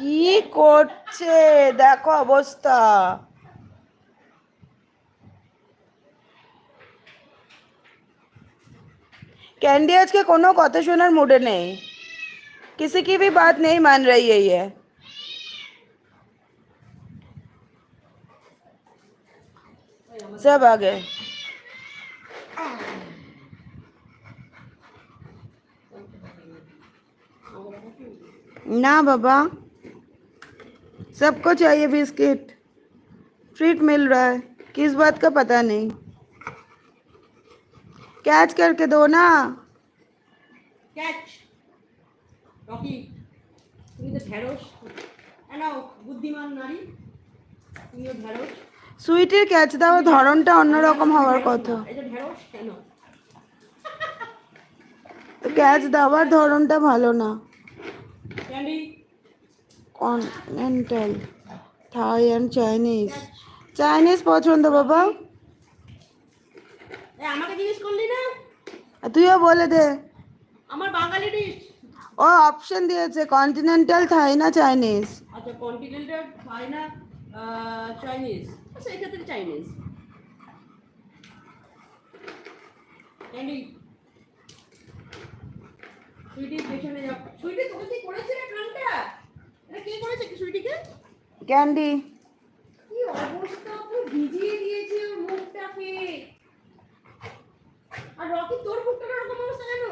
কি করছে দেখো অবস্থা। कैंडी आज के कोनो কথা শোনার মুডে নেই, किसी की भी बात नहीं मान रही है ये। सब आ गए ना बाबा, सबको चाहिए बिस्किट, ट्रीट मिल रहा है, किस बात का पता नहीं। कैच करके दो ना। ক্যাচ রকি, তুমি তো ঢেঁড়স নাও, বুদ্ধিমান নারী, তুমিও ঢেঁড়স। সুইটির ক্যাচ দেওয়ার ধরনটা অন্যরকম হওয়ার কথা, এই যে ঢেঁড়স কেন? তো ক্যাচ দেওয়ার ধরনটা ভালো না। Candy continental, Thai and Chinese. Chinese পছন্দ বাবা। আমাকে জিজ্ঞেস করলি না? আর তুইও বলে দে। আমার বাঙালি ডিশ। ও অপশন দিয়েছে কন্টিনেন্টাল, থাই না চাইনিজ। আচ্ছা, কন্টিনেন্টাল, থাই না চাইনিজ? আচ্ছা, এক্ষেত্রে চাইনিজ। ক্যান্ডি সুইটির পেছনে যাও। সুইটি তোকে কি করেছে রে কানটা? এটা কে করেছে কি সুইটিকে? ক্যান্ডি কি অবস্থা, পুরো ভিজিয়ে দিয়েছে ওর মুখটাকে। আর রকি, তোর মুখটা এরকম অবস্থা কেন?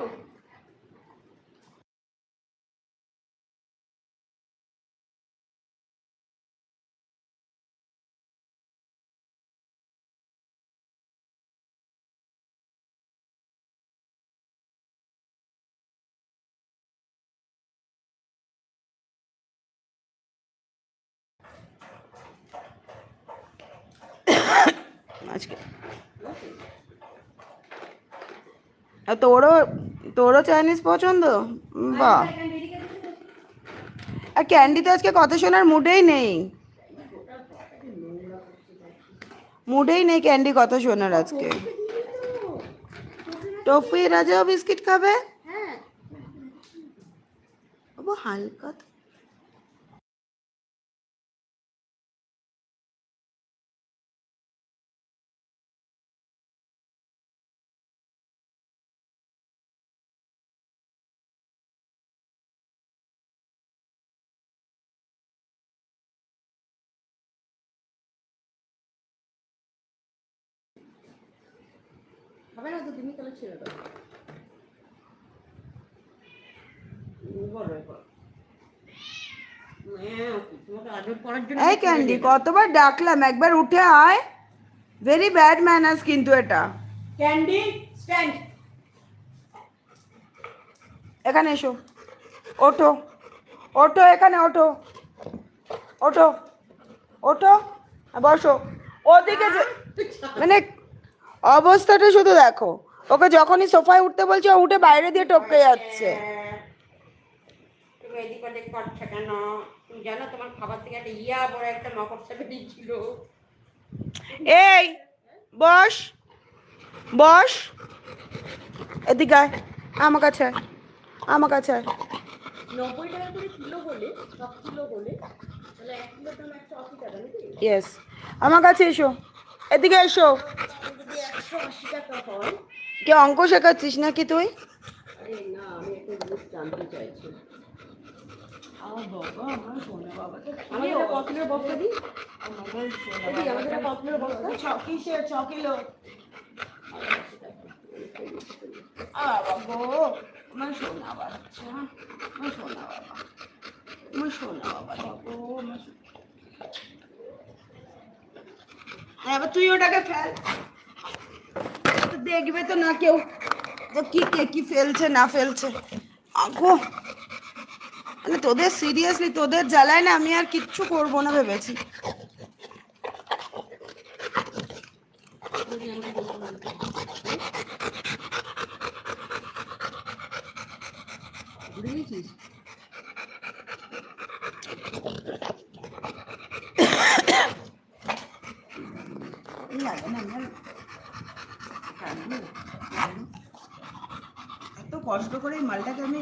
আজকে আর তোরও তোরও চাইনিজ পছন্দ? বাহ। আর ক্যান্ডি তো আজকে কথা শোনার মুডেই নেই, মুডেই নেই ক্যান্ডি কথা শোনার আজকে। টফি রাজাও বিস্কিট খাবে? হ্যাঁ, বাবা হালকা তো। হবে না তো, তুমি তাহলে ছেড়ে দাও। বলো এবার। তোমাকে আদর করার জন্য এই ক্যান্ডি কতবার ডাকলাম, একবার উঠে আয়। ভেরি ব্যাড ম্যানার্স কিন্তু এটা। Candy stand. এখানে এসো, ওঠো ওঠো, এখানে ওঠো, ওঠো ওঠো, বসো। ওদিকে মানে অবস্থাটা শুধু দেখো, ওকে যখনই সোফায় উঠতে বলছি ও উঠে বাইরে দিয়ে টপকে যাচ্ছে। তুমি এদিক ওদিক করছো কেন? তুমি জানো তোমার খাবার থেকে একটা বড় একটা মকর সাপে দিচ্ছিল। এই বস, বস, এদিকে আয়, আমার কাছে আয়, আমার কাছে আয়। 90 টাকা করে কিলো হলে, সব কিলো হলে তাহলে 1 কিলোর দাম 180 টাকা নাকি? ইয়েস, আমার কাছে এসো, এদিকে এসো। যদি 180 টাকা হয়। কি অঙ্ক শেখাচ্ছিস নাকি তুই? আরে না, আমি একটা জিনিস জানতে চাইছি। বাবা আমার সোনা বাবাকে আমাদের একটা পপুলার বক্তা দিই। আমাদের সোনা আমাদের একটা পপুলার বক্তা। কিসের 6 কিলো? বাবা গো, আমার সোনা বাচ্চা, আমার সোনা বাবা, আমার সোনা বাবা দেখো, আমার এবার তুই ওটাকে ফেল, তো দেখবে তো না কেউ যে কে কি ফেলছে না ফেলছে। আগো মানে তোদের সিরিয়াসলি তোদের জ্বালায় না আমি আর কিচ্ছু করবো না ভেবেছি। বুঝেছিস? এত কষ্ট করে এই মালটাকে আমি